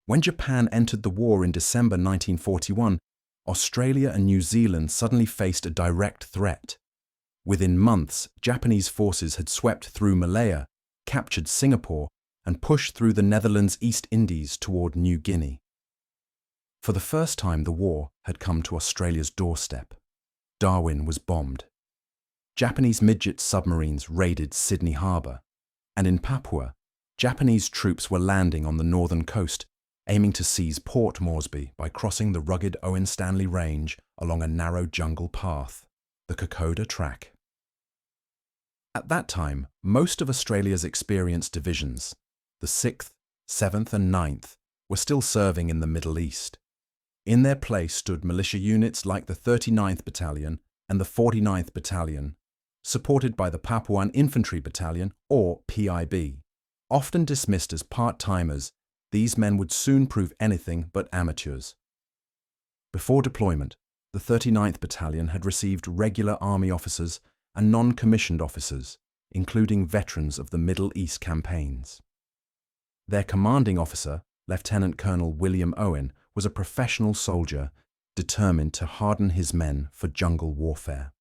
When Japan entered the war in December 1941, Australia and New Zealand suddenly faced a direct threat. Within months, Japanese forces had swept through Malaya, captured Singapore, and pushed through the Netherlands' East Indies toward New Guinea. For the first time, the war had come to Australia's doorstep. Darwin was bombed. Japanese midget submarines raided Sydney Harbour, and in Papua, Japanese troops were landing on the northern coast, aiming to seize Port Moresby by crossing the rugged Owen Stanley Range along a narrow jungle path, the Kokoda Track. At that time, most of Australia's experienced divisions, the 6th, 7th and 9th, were still serving in the Middle East. In their place stood militia units like the 39th Battalion and the 49th Battalion, supported by the Papuan Infantry Battalion, or PIB. Often dismissed as part-timers, these men would soon prove anything but amateurs. Before deployment, the 39th Battalion had received regular army officers and non-commissioned officers, including veterans of the Middle East campaigns. Their commanding officer, Lieutenant Colonel William Owen, was a professional soldier determined to harden his men for jungle warfare.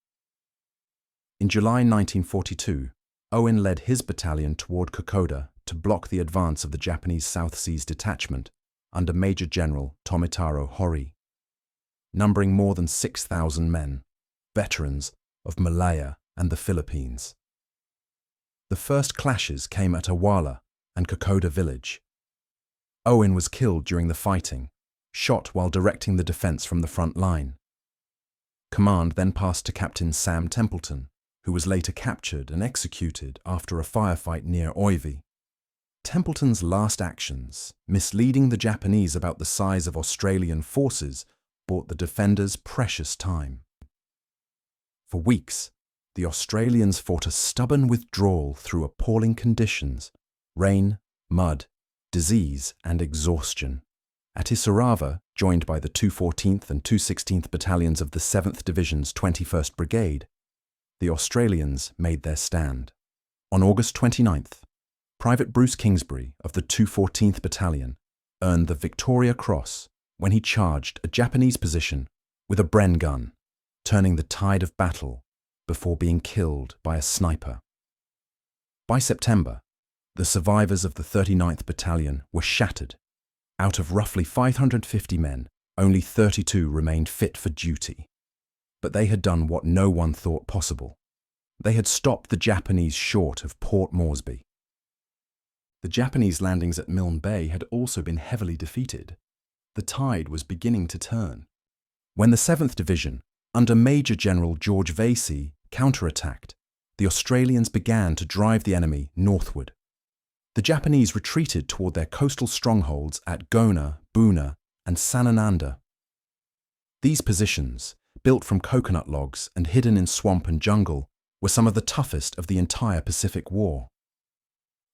In July 1942, Owen led his battalion toward Kokoda to block the advance of the Japanese South Seas Detachment under Major General Tomitaro Hori, numbering more than 6,000 men, veterans of Malaya and the Philippines. The first clashes came at Awala and Kokoda village. Owen was killed during the fighting, shot while directing the defense from the front line. Command then passed to Captain Sam Templeton, who was later captured and executed after a firefight near Oivi. Templeton's last actions, misleading the Japanese about the size of Australian forces, bought the defenders precious time. For weeks, the Australians fought a stubborn withdrawal through appalling conditions: rain, mud, disease, and exhaustion. At Isarava, joined by the 214th and 216th Battalions of the 7th Division's 21st Brigade, the Australians made their stand. On August 29th, Private Bruce Kingsbury of the 214th Battalion earned the Victoria Cross when he charged a Japanese position with a Bren gun, turning the tide of battle before being killed by a sniper. By September, the survivors of the 39th Battalion were shattered. Out of roughly 550 men, only 32 remained fit for duty. But they had done what no one thought possible. They had stopped the Japanese short of Port Moresby. The Japanese landings at Milne Bay had also been heavily defeated. The tide was beginning to turn. When the 7th Division, under Major General George Vasey, counterattacked, the Australians began to drive the enemy northward. The Japanese retreated toward their coastal strongholds at Gona, Buna, and Sanananda. These positions, built from coconut logs and hidden in swamp and jungle, were some of the toughest of the entire Pacific War.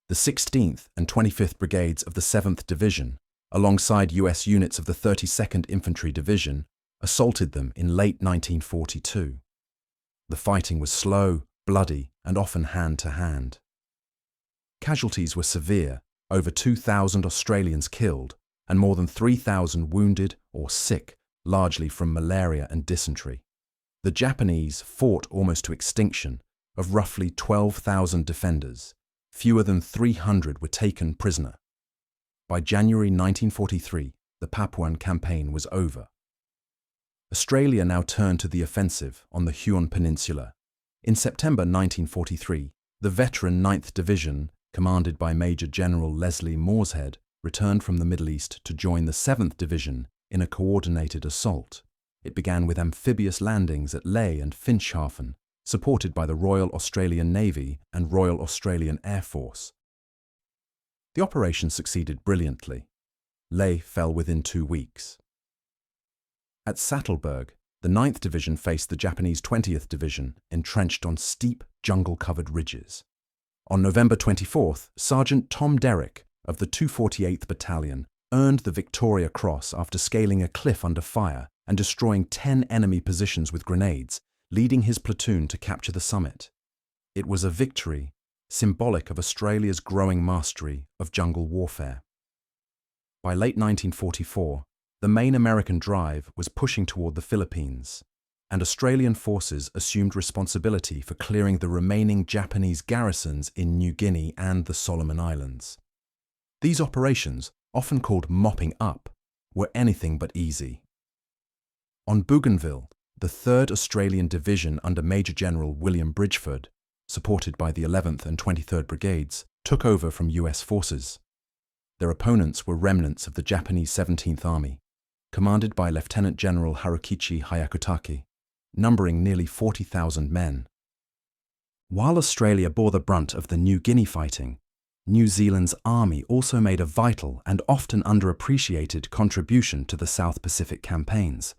The 16th and 25th Brigades of the 7th Division, alongside US units of the 32nd Infantry Division, assaulted them in late 1942. The fighting was slow, bloody, and often hand-to-hand. Casualties were severe, over 2,000 Australians killed, and more than 3,000 wounded or sick, largely from malaria and dysentery. The Japanese fought almost to extinction. Of roughly 12,000 defenders, fewer than 300 were taken prisoner. By January 1943, the Papuan campaign was over. Australia now turned to the offensive on the Huon Peninsula. In September 1943, the veteran 9th Division, commanded by Major General Leslie Morshead, returned from the Middle East to join the 7th Division in a coordinated assault. It began with amphibious landings at Lae and Finschhafen, supported by the Royal Australian Navy and Royal Australian Air Force. The operation succeeded brilliantly. Lae fell within 2 weeks. At Sattleburg, the 9th Division faced the Japanese 20th Division, entrenched on steep, jungle-covered ridges. On November 24th, Sergeant Tom Derrick of the 248th Battalion earned the Victoria Cross after scaling a cliff under fire and destroying 10 enemy positions with grenades, leading his platoon to capture the summit. It was a victory symbolic of Australia's growing mastery of jungle warfare. By late 1944, the main American drive was pushing toward the Philippines, and Australian forces assumed responsibility for clearing the remaining Japanese garrisons in New Guinea and the Solomon Islands. These operations, often called mopping up, were anything but easy. On Bougainville, the 3rd Australian Division under Major General William Bridgeford, supported by the 11th and 23rd Brigades, took over from US forces. Their opponents were remnants of the Japanese 17th Army, commanded by Lieutenant General Harukichi Hyakutake, numbering nearly 40,000 men. While Australia bore the brunt of the New Guinea fighting, New Zealand's army also made a vital and often underappreciated contribution to the South Pacific campaigns.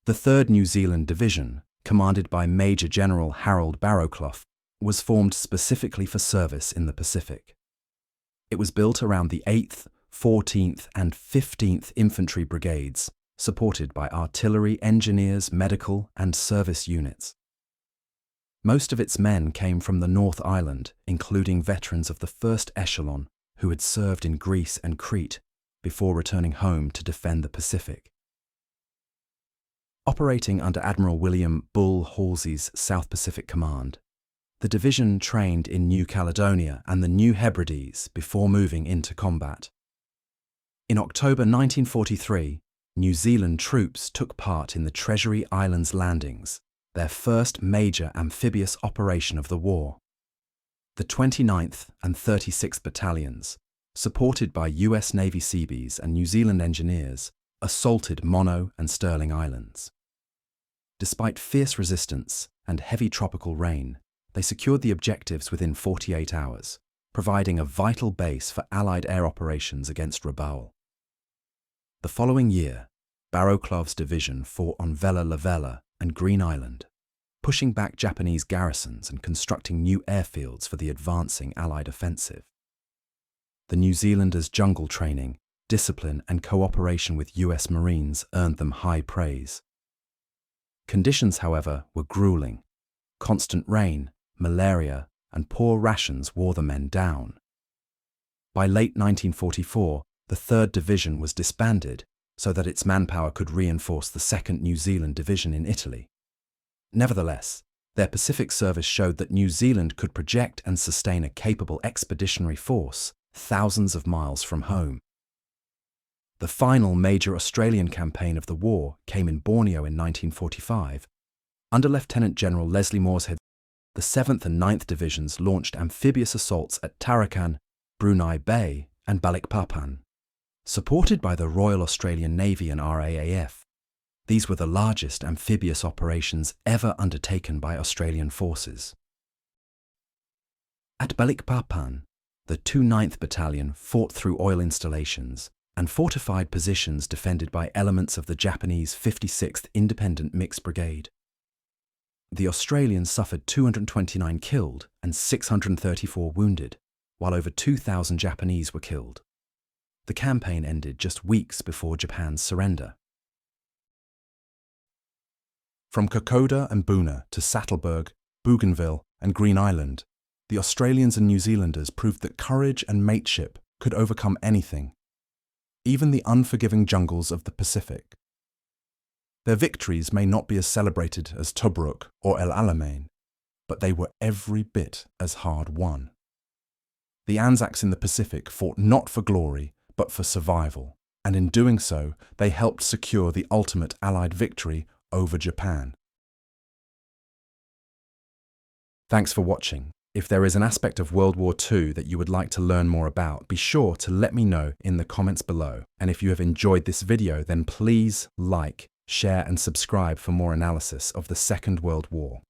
The 3rd New Zealand Division, commanded by Major General Harold Barrowclough, was formed specifically for service in the Pacific. It was built around the 8th, 14th and 15th Infantry Brigades, supported by artillery, engineers, medical and service units. Most of its men came from the North Island, including veterans of the first echelon who had served in Greece and Crete before returning home to defend the Pacific. Operating under Admiral William Bull Halsey's South Pacific Command, the division trained in New Caledonia and the New Hebrides before moving into combat. In October 1943, New Zealand troops took part in the Treasury Islands landings, their first major amphibious operation of the war. The 29th and 36th Battalions, supported by US Navy Seabees and New Zealand engineers, assaulted Mono and Sterling Islands. Despite fierce resistance and heavy tropical rain, they secured the objectives within 48 hours, providing a vital base for Allied air operations against Rabaul. The following year, Barrowclough's division fought on Vella La Vella and Green Island, pushing back Japanese garrisons and constructing new airfields for the advancing Allied offensive. The New Zealanders' jungle training, discipline and cooperation with US Marines earned them high praise. Conditions, however, were grueling. Constant rain, malaria, and poor rations wore the men down. By late 1944, the 3rd Division was disbanded so that its manpower could reinforce the 2nd New Zealand Division in Italy. Nevertheless, their Pacific service showed that New Zealand could project and sustain a capable expeditionary force thousands of miles from home. The final major Australian campaign of the war came in Borneo in 1945. Under Lieutenant General Leslie Morshead, the 7th and 9th Divisions launched amphibious assaults at Tarakan, Brunei Bay and Balikpapan. Supported by the Royal Australian Navy and RAAF, these were the largest amphibious operations ever undertaken by Australian forces. At Balikpapan, the 29th Battalion fought through oil installations and fortified positions defended by elements of the Japanese 56th Independent Mixed Brigade. The Australians suffered 229 killed and 634 wounded, while over 2,000 Japanese were killed. The campaign ended just weeks before Japan's surrender. From Kokoda and Buna to Saddleburg, Bougainville and Green Island, the Australians and New Zealanders proved that courage and mateship could overcome anything, even the unforgiving jungles of the Pacific. Their victories may not be as celebrated as Tobruk or El Alamein, but they were every bit as hard won. The Anzacs in the Pacific fought not for glory, but for survival, and in doing so, they helped secure the ultimate Allied victory over Japan. Thanks for watching. If there is an aspect of World War II that you would like to learn more about, be sure to let me know in the comments below. And if you have enjoyed this video, then please like, share and subscribe for more analysis of the Second World War.